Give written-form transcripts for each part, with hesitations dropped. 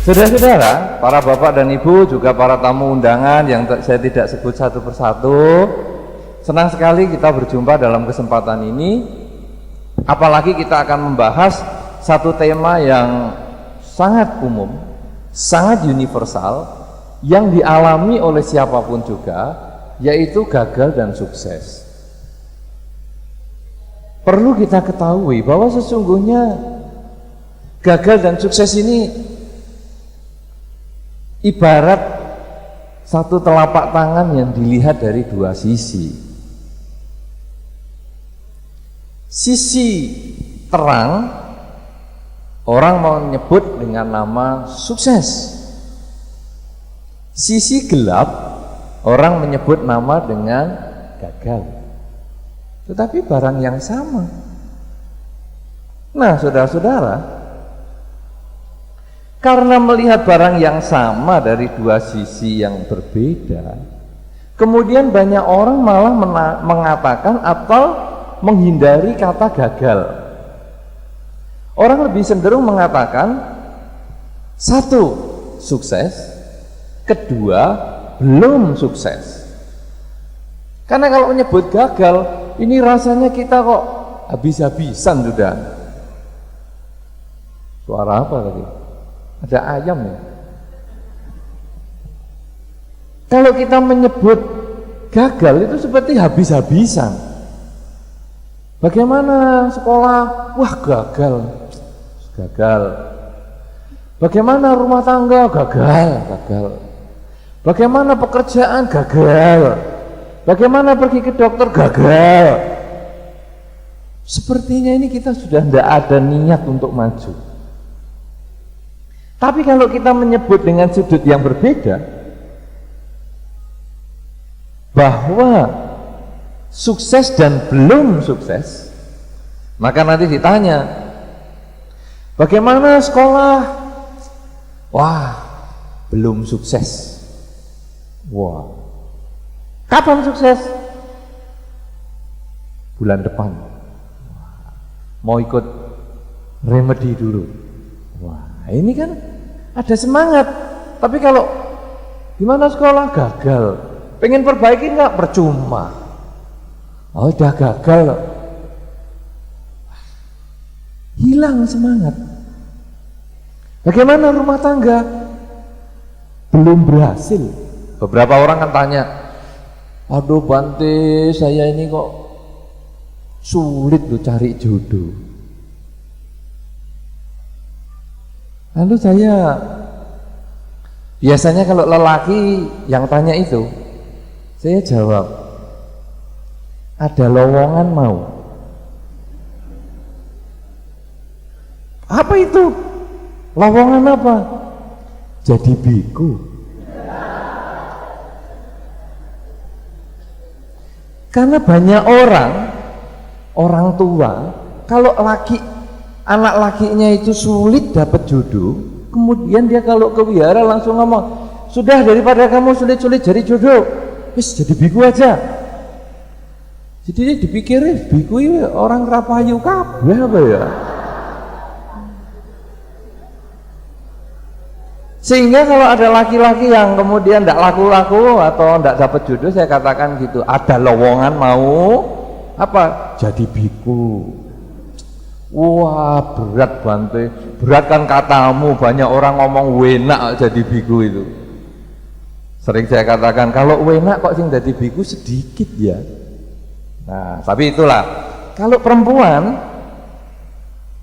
Saudara-saudara, para bapak dan ibu, juga para tamu undangan yang saya tidak sebut satu persatu, senang sekali kita berjumpa dalam kesempatan ini. Apalagi kita akan membahas satu tema yang sangat umum, sangat universal, yang dialami oleh siapapun juga, yaitu gagal dan sukses. Perlu kita ketahui bahwa sesungguhnya gagal dan sukses ini ibarat satu telapak tangan yang dilihat dari dua sisi. Sisi terang orang mau menyebut dengan nama sukses. Sisi gelap orang menyebut nama dengan gagal. Tetapi barang yang sama. Nah, saudara-saudara, karena melihat barang yang sama dari dua sisi yang berbeda, kemudian banyak orang malah mengatakan atau menghindari kata gagal. Orang lebih cenderung mengatakan, satu, sukses, kedua, belum sukses. Karena kalau menyebut gagal, ini rasanya kita kok habis-habisan sudah. Suara apa tadi? Ada ayam ya. Kalau kita menyebut gagal itu seperti habis-habisan. Bagaimana sekolah? Wah, gagal. Bagaimana rumah tangga? Gagal. Bagaimana pekerjaan? Gagal. Bagaimana pergi ke dokter? Gagal. Sepertinya ini kita sudah tidak ada niat untuk maju. Tapi kalau kita menyebut dengan sudut yang berbeda, bahwa sukses dan belum sukses, maka nanti ditanya, bagaimana sekolah? Wah, belum sukses. Wah, kapan sukses? Bulan depan. Mau ikut remedi dulu. Wah, ini kan ada semangat. Tapi kalau gimana sekolah? Gagal. Pengen perbaiki nggak? Percuma. Oh, udah gagal. Hilang semangat. Bagaimana rumah tangga? Belum berhasil. Beberapa orang kan tanya, aduh Bante, saya ini kok sulit loh cari jodoh. Lalu saya biasanya kalau lelaki yang tanya itu, saya jawab, ada lowongan mau. Apa itu? Lowongan apa? Jadi biku. Karena banyak orang tua, kalau anak lakinya itu sulit dapat jodoh, kemudian dia kalau ke wihara langsung ngomong, sudah daripada kamu sulit-sulit jadi jodoh, wis jadi biku aja. Jadi dia dipikir biku ini orang rapayu kabeh apa ya? Sehingga kalau ada laki-laki yang kemudian tidak laku-laku atau tidak dapat jodoh, saya katakan gitu, ada lowongan mau apa? Jadi biku. Wah, berat Bante, berat kan katamu, banyak orang ngomong wenak jadi biku itu. Sering saya katakan, kalau wenak kok sing jadi biku sedikit ya. Nah, tapi itulah, kalau perempuan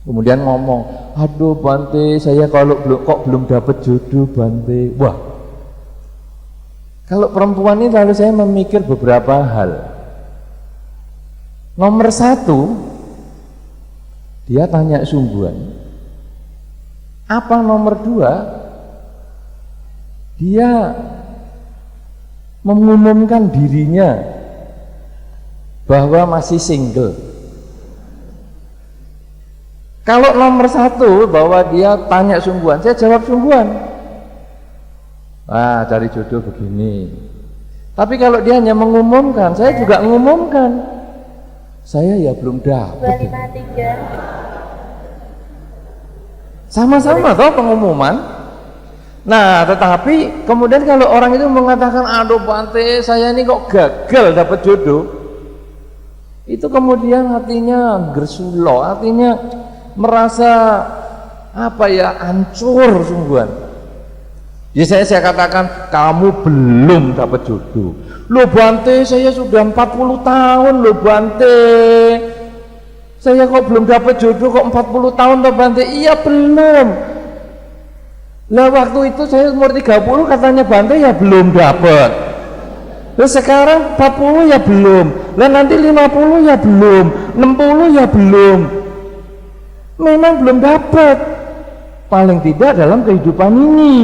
kemudian ngomong, aduh Bante, saya kalau belum dapat jodoh Bante. Wah, kalau perempuan ini lalu saya memikir beberapa hal. Nomor satu, dia tanya sungguhan. Apa nomor dua, dia mengumumkan dirinya bahwa masih single. Kalau nomor satu bahwa dia tanya sungguhan, saya jawab sungguhan. Nah, cari jodoh begini. Tapi kalau dia hanya mengumumkan, saya juga mengumumkan. Saya ya belum dapat. 253. Sama-sama toh pengumuman. Nah, tetapi kemudian kalau orang itu mengatakan, aduh Bante, saya ini kok gagal dapat jodoh, itu kemudian hatinya gersulo, artinya merasa apa ya, hancur sungguhan. Ya saya katakan, kamu belum dapat jodoh. Loh Bante, saya sudah 40 tahun loh Bante, saya kok belum dapat jodoh kok 40 tahun loh Bante. Iya belum. Lah waktu itu saya umur 30 katanya Bante ya belum dapat. Terus sekarang 40 ya belum. Lah nanti 50 ya belum, 60 ya belum. Memang belum dapat. Paling tidak dalam kehidupan ini.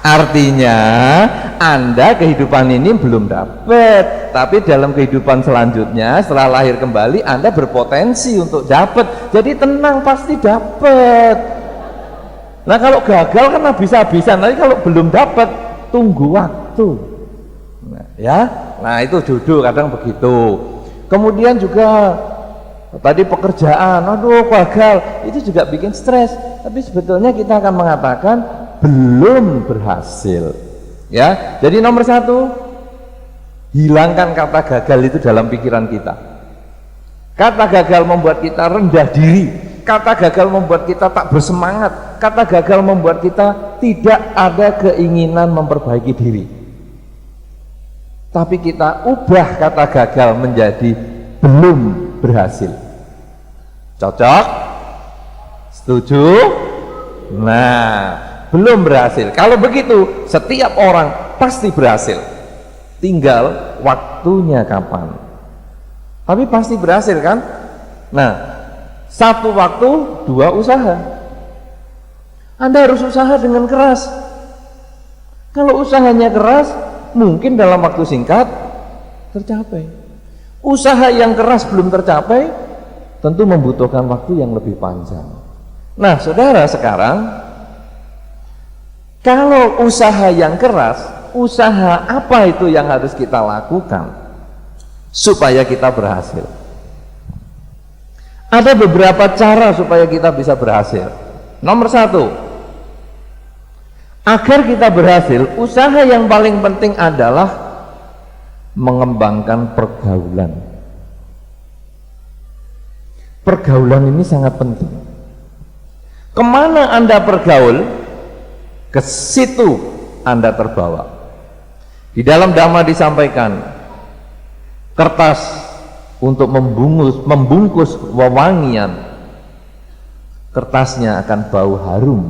Artinya Anda kehidupan ini belum dapat, tapi dalam kehidupan selanjutnya setelah lahir kembali Anda berpotensi untuk dapat. Jadi tenang, pasti dapat. Nah kalau gagal kan habis-habisan, tapi kalau belum dapat tunggu waktu. Nah, ya, nah itu jodoh kadang begitu. Kemudian juga tadi pekerjaan, aduh gagal, itu juga bikin stres. Tapi sebetulnya kita akan mengatakan belum berhasil, ya. Jadi nomor satu, hilangkan kata gagal itu dalam pikiran kita. Kata gagal membuat kita rendah diri, kata gagal membuat kita tak bersemangat, kata gagal membuat kita tidak ada keinginan memperbaiki diri. Tapi kita ubah kata gagal menjadi belum berhasil. Cocok? Setuju? Nah, belum berhasil. Kalau begitu, setiap orang pasti berhasil. Tinggal waktunya kapan. Tapi pasti berhasil kan? Nah, satu waktu, dua usaha. Anda harus usaha dengan keras. Kalau usahanya keras, mungkin dalam waktu singkat tercapai. Usaha yang keras belum tercapai, tentu membutuhkan waktu yang lebih panjang. Nah, saudara, sekarang kalau usaha yang keras, usaha apa itu yang harus kita lakukan supaya kita berhasil? Ada beberapa cara supaya kita bisa berhasil. Nomor satu, agar kita berhasil, usaha yang paling penting adalah mengembangkan pergaulan. Pergaulan ini sangat penting. Kemana Anda bergaul, ke situ Anda terbawa. Di dalam Dhamma disampaikan, kertas untuk membungkus wewangian, kertasnya akan bau harum.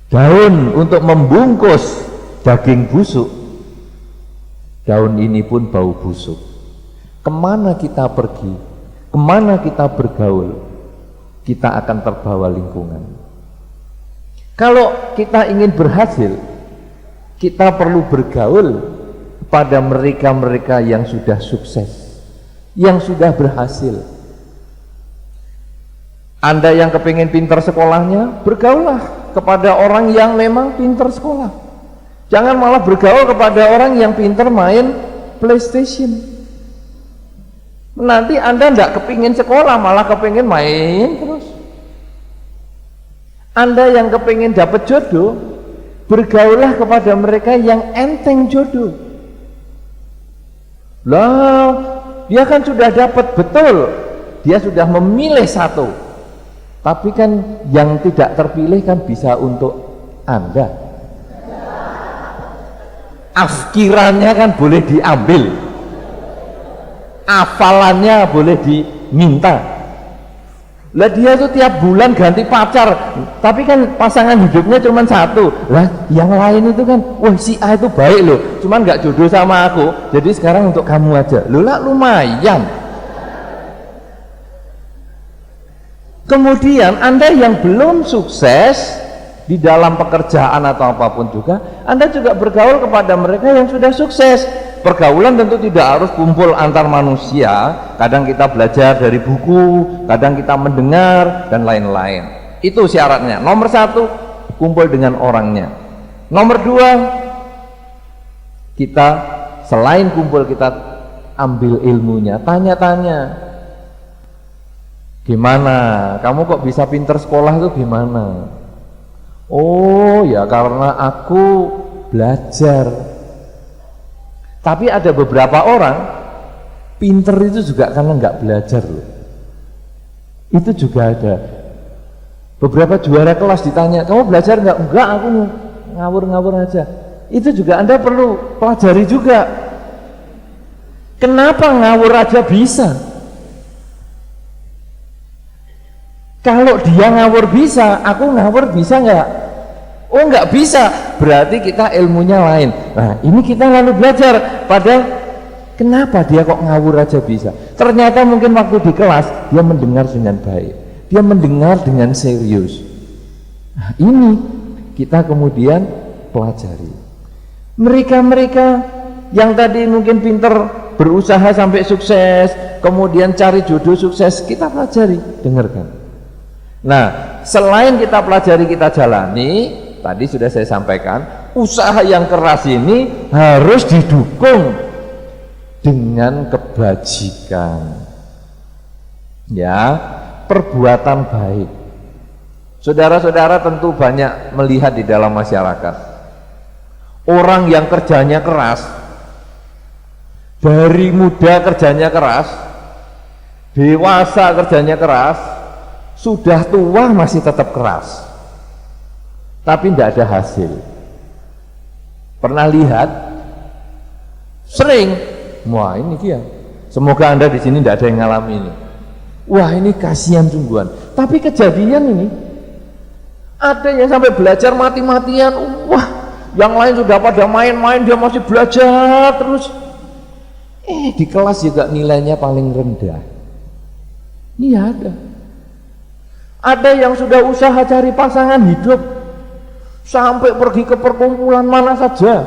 Daun untuk membungkus daging busuk, daun ini pun bau busuk. Kemana kita pergi, kemana kita bergaul, kita akan terbawa lingkungan. Kalau kita ingin berhasil, kita perlu bergaul pada mereka-mereka yang sudah sukses, yang sudah berhasil. Anda yang kepingin pintar sekolahnya, bergaullah kepada orang yang memang pintar sekolah. Jangan malah bergaul kepada orang yang pintar main PlayStation. Nanti Anda tidak kepingin sekolah, malah kepingin main terus. Anda yang kepingin dapat jodoh, bergaullah kepada mereka yang enteng jodoh. Lah, dia kan sudah dapat, betul, dia sudah memilih satu. Tapi kan yang tidak terpilih kan bisa untuk Anda. Afkirannya kan boleh diambil, afalannya boleh diminta. Lah dia tuh tiap bulan ganti pacar, tapi kan pasangan hidupnya cuma satu. Lah yang lain itu kan, wah si A itu baik loh, cuman nggak jodoh sama aku, jadi sekarang untuk kamu aja. Loh lah lumayan. Kemudian Anda yang belum sukses di dalam pekerjaan atau apapun juga, Anda juga bergaul kepada mereka yang sudah sukses. Pergaulan tentu tidak harus kumpul antar manusia, kadang kita belajar dari buku, kadang kita mendengar dan lain-lain. Itu syaratnya. Nomor satu, kumpul dengan orangnya. Nomor dua, kita selain kumpul, kita ambil ilmunya, tanya-tanya. Gimana? Kamu kok bisa pinter sekolah tuh gimana? Oh ya karena aku belajar. Tapi ada beberapa orang pinter itu juga karena nggak belajar loh. Itu juga ada. Beberapa juara kelas ditanya, kamu belajar nggak? Enggak, aku ngawur-ngawur aja. Itu juga Anda perlu pelajari juga. Kenapa ngawur aja bisa? Kalau dia ngawur bisa, aku ngawur bisa nggak? Oh nggak bisa, berarti kita ilmunya lain. Nah ini kita lalu belajar, padahal kenapa dia kok ngawur aja bisa? Ternyata mungkin waktu di kelas dia mendengar dengan baik, dia mendengar dengan serius. Nah ini kita kemudian pelajari. Mereka-mereka yang tadi mungkin pinter berusaha sampai sukses, kemudian cari jodoh sukses, kita pelajari, dengarkan. Nah selain kita pelajari, kita jalani, tadi sudah saya sampaikan, usaha yang keras ini harus didukung dengan kebajikan, ya, perbuatan baik. Saudara-saudara tentu banyak melihat di dalam masyarakat orang yang kerjanya keras, dari muda kerjanya keras, dewasa kerjanya keras, sudah tua masih tetap keras, tapi tidak ada hasil. Pernah lihat? Sering. Wah ini dia. Semoga Anda di sini tidak ada yang ngalami ini. Wah ini kasihan sungguhan. Tapi kejadian ini, ada yang sampai belajar mati-matian. Wah, yang lain sudah pada main-main, dia masih belajar terus. Di kelas juga nilainya paling rendah. Ini ada. Ada yang sudah usaha cari pasangan hidup, sampai pergi ke perkumpulan mana saja,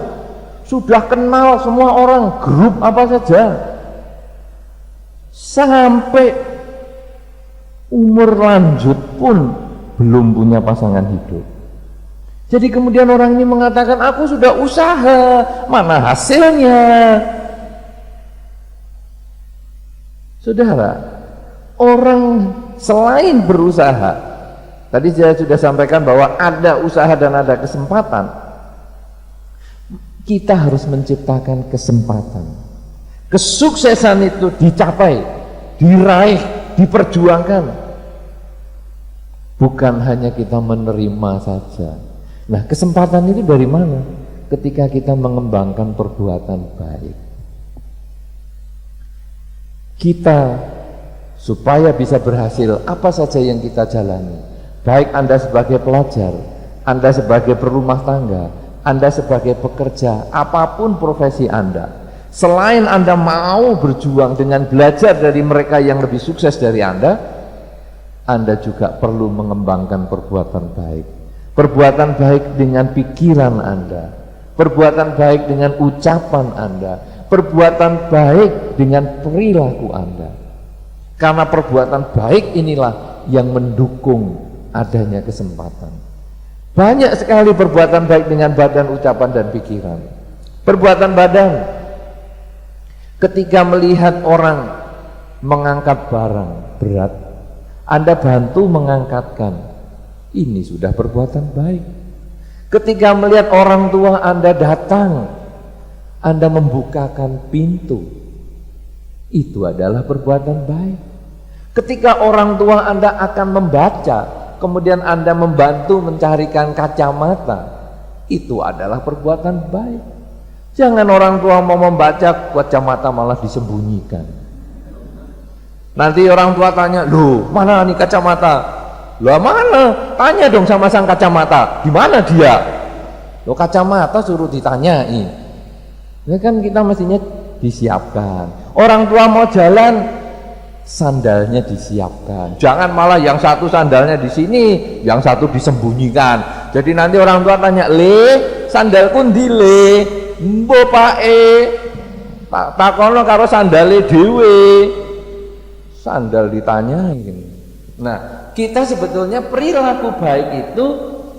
sudah kenal semua orang, grup apa saja, sampai umur lanjut pun belum punya pasangan hidup. Jadi kemudian orang ini mengatakan, aku sudah usaha, mana hasilnya? Saudara, orang selain berusaha, tadi saya sudah sampaikan bahwa ada usaha dan ada kesempatan. Kita harus menciptakan kesempatan. Kesuksesan itu dicapai, diraih, diperjuangkan. Bukan hanya kita menerima saja. Nah, kesempatan itu dari mana? Ketika kita mengembangkan perbuatan baik. Kita supaya bisa berhasil, apa saja yang kita jalani, baik Anda sebagai pelajar, Anda sebagai berumah tangga, Anda sebagai pekerja, apapun profesi Anda, selain Anda mau berjuang dengan belajar dari mereka yang lebih sukses dari Anda juga perlu mengembangkan perbuatan baik. Perbuatan baik dengan pikiran Anda, perbuatan baik dengan ucapan Anda, perbuatan baik dengan perilaku Anda. Karena perbuatan baik inilah yang mendukung adanya kesempatan. Banyak sekali perbuatan baik dengan badan, ucapan, dan pikiran. Perbuatan badan, ketika melihat orang mengangkat barang berat, Anda bantu mengangkatkan, ini sudah perbuatan baik. Ketika melihat orang tua Anda datang, Anda membukakan pintu, itu adalah perbuatan baik. Ketika orang tua Anda akan membaca, kemudian Anda membantu mencarikan kacamata, itu adalah perbuatan baik. Jangan orang tua mau membaca, kacamata malah disembunyikan. Nanti orang tua tanya, loh mana nih kacamata? Loh mana? Tanya dong sama sang kacamata, di mana dia? Loh kacamata suruh ditanyain. Ini kan kita mestinya disiapkan. Orang tua mau jalan, sandalnya disiapkan. Jangan malah yang satu sandalnya di sini, yang satu disembunyikan. Jadi nanti orang tua tanya, "Le, sandalku ndi le?" "Mbok Pake." Takono karo sandale dhewe. Sandal ditanyain. Nah, kita sebetulnya perilaku baik itu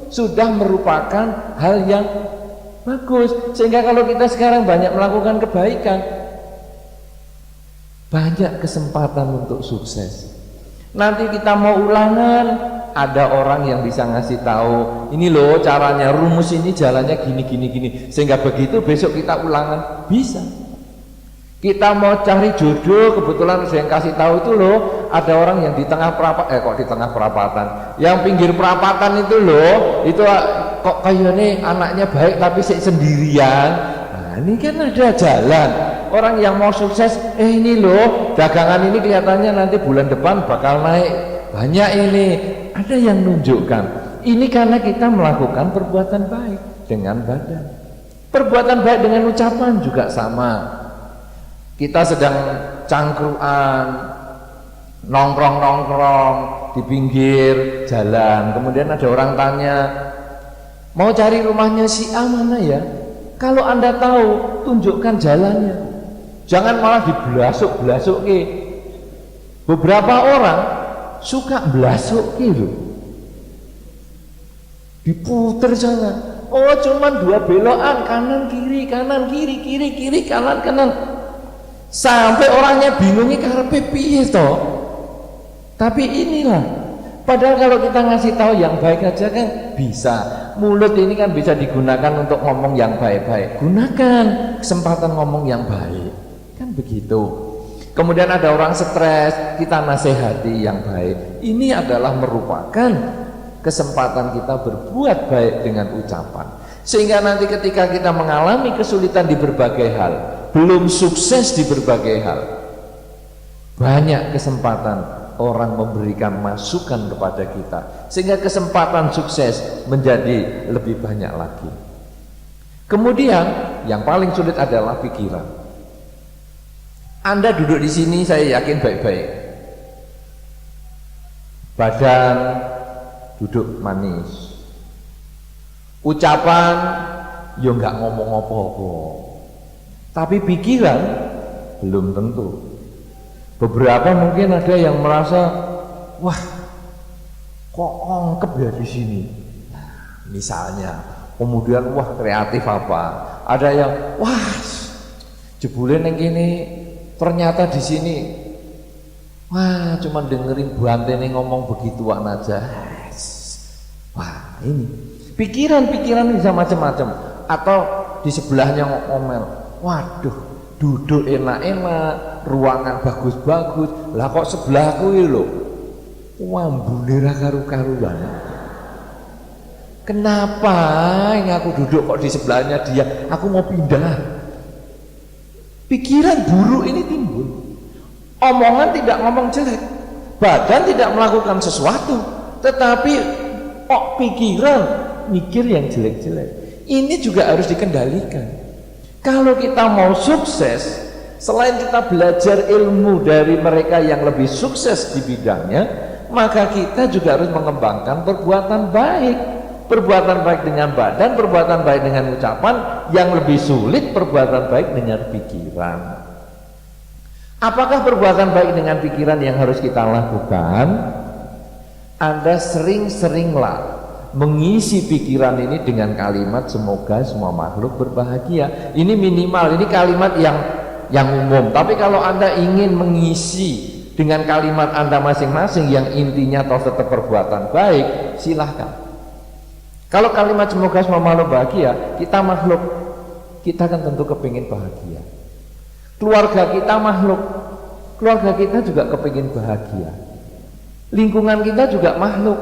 sudah merupakan hal yang bagus. Sehingga kalau kita sekarang banyak melakukan kebaikan, banyak kesempatan untuk sukses. Nanti kita mau ulangan, ada orang yang bisa ngasih tahu, ini loh caranya, rumus ini jalannya gini, sehingga begitu besok kita ulangan bisa. Kita mau cari jodoh, kebetulan saya yang kasih tahu itu loh, ada orang yang di tengah perapatan, kok di tengah perapatan, yang pinggir perapatan itu loh, itu kok kayaknya anaknya baik tapi sendirian. Nah ini kan ada jalan. Orang yang mau sukses, ini loh dagangan ini kelihatannya nanti bulan depan bakal naik banyak ini. Ada yang nunjukkan. Ini karena kita melakukan perbuatan baik dengan badan. Perbuatan baik dengan ucapan juga sama. Kita sedang cangkruan, nongkrong di pinggir jalan. Kemudian ada orang tanya, mau cari rumahnya si A mana ya? Kalau Anda tahu, tunjukkan jalannya. Jangan malah dibelasuk-belasuk. Beberapa orang suka belasuk gitu, diputer sana. Oh cuman 2 belokan, kanan kiri kanan, sampai orangnya bingungnya karepe piye toh. Tapi inilah, padahal kalau kita ngasih tahu yang baik aja kan bisa. Mulut ini kan bisa digunakan untuk ngomong yang baik-baik. Gunakan kesempatan ngomong yang baik, kan begitu. Kemudian ada orang stres, kita nasihati yang baik. Ini adalah merupakan kesempatan kita berbuat baik dengan ucapan. Sehingga nanti ketika kita mengalami kesulitan di berbagai hal, belum sukses di berbagai hal, banyak kesempatan orang memberikan masukan kepada kita. Sehingga kesempatan sukses menjadi lebih banyak lagi. Kemudian yang paling sulit adalah pikiran. Anda duduk di sini, saya yakin baik-baik. Badan duduk manis. Ucapan ya nggak ngomong apa-apa. Tapi pikiran belum tentu. Beberapa mungkin ada yang merasa, wah, kok ongkep ya di sini. Nah, misalnya, kemudian wah kreatif apa? Ada yang wah, jebule neng gini. Ternyata di sini, wah, cuma dengerin Bu Antene ngomong begituan aja. Wah, ini pikiran-pikiran bisa macam-macam. Atau di sebelahnya ngomel, waduh, duduk enak-enak, ruangan bagus-bagus. Lah kok sebelahku ini loh, wambune ra karu-karuan. Kenapa ini aku duduk kok di sebelahnya dia? Aku mau pindah. Pikiran buruk ini timbul. Omongan tidak ngomong jelek, badan tidak melakukan sesuatu, tetapi pikiran mikir yang jelek-jelek. Ini juga harus dikendalikan. Kalau kita mau sukses, selain kita belajar ilmu dari mereka yang lebih sukses di bidangnya, maka kita juga harus mengembangkan perbuatan baik. Perbuatan baik dengan badan, perbuatan baik dengan ucapan, yang lebih sulit perbuatan baik dengan pikiran. Apakah perbuatan baik dengan pikiran yang harus kita lakukan? Anda sering-seringlah mengisi pikiran ini dengan kalimat semoga semua makhluk berbahagia. Ini minimal, ini kalimat yang umum. Tapi kalau Anda ingin mengisi dengan kalimat Anda masing-masing yang intinya atau tetap perbuatan baik, silahkan. Kalau kalimat semoga semua makhluk bahagia, kita makhluk, kita kan tentu kepingin bahagia. Keluarga kita makhluk, keluarga kita juga kepingin bahagia. Lingkungan kita juga makhluk,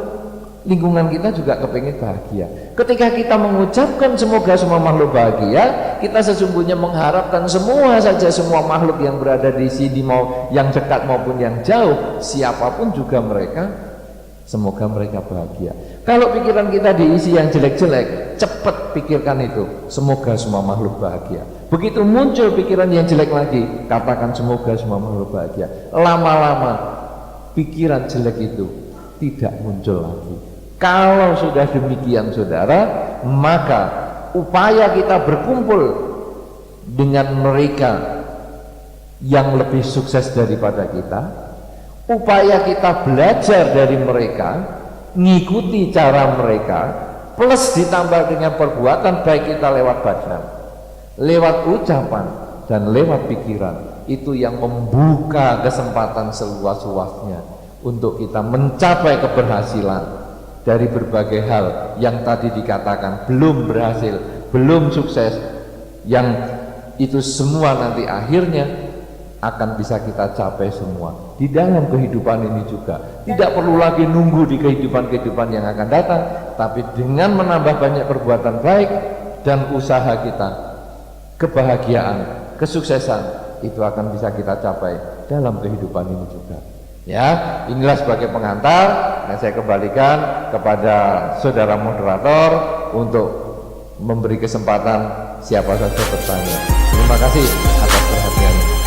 lingkungan kita juga kepingin bahagia. Ketika kita mengucapkan semoga semua makhluk bahagia, kita sesungguhnya mengharapkan semua makhluk yang berada di sini, mau yang dekat maupun yang jauh, siapapun juga mereka, semoga mereka bahagia. Kalau pikiran kita diisi yang jelek-jelek, cepat pikirkan itu, semoga semua makhluk bahagia. Begitu muncul pikiran yang jelek lagi, katakan semoga semua makhluk bahagia. Lama-lama pikiran jelek itu tidak muncul lagi. Kalau sudah demikian saudara, maka upaya kita berkumpul dengan mereka yang lebih sukses daripada kita, upaya kita belajar dari mereka, ngikuti cara mereka, plus ditambah dengan perbuatan baik kita lewat badan, lewat ucapan, dan lewat pikiran, itu yang membuka kesempatan seluas-luasnya untuk kita mencapai keberhasilan dari berbagai hal yang tadi dikatakan belum berhasil, belum sukses, yang itu semua nanti akhirnya akan bisa kita capai semua di dalam kehidupan ini juga. Tidak perlu lagi nunggu di kehidupan-kehidupan yang akan datang, tapi dengan menambah banyak perbuatan baik dan usaha kita, kebahagiaan, kesuksesan itu akan bisa kita capai dalam kehidupan ini juga. Ya, inilah sebagai pengantar yang saya kembalikan kepada saudara moderator untuk memberi kesempatan siapa saja bertanya. Terima kasih atas perhatiannya.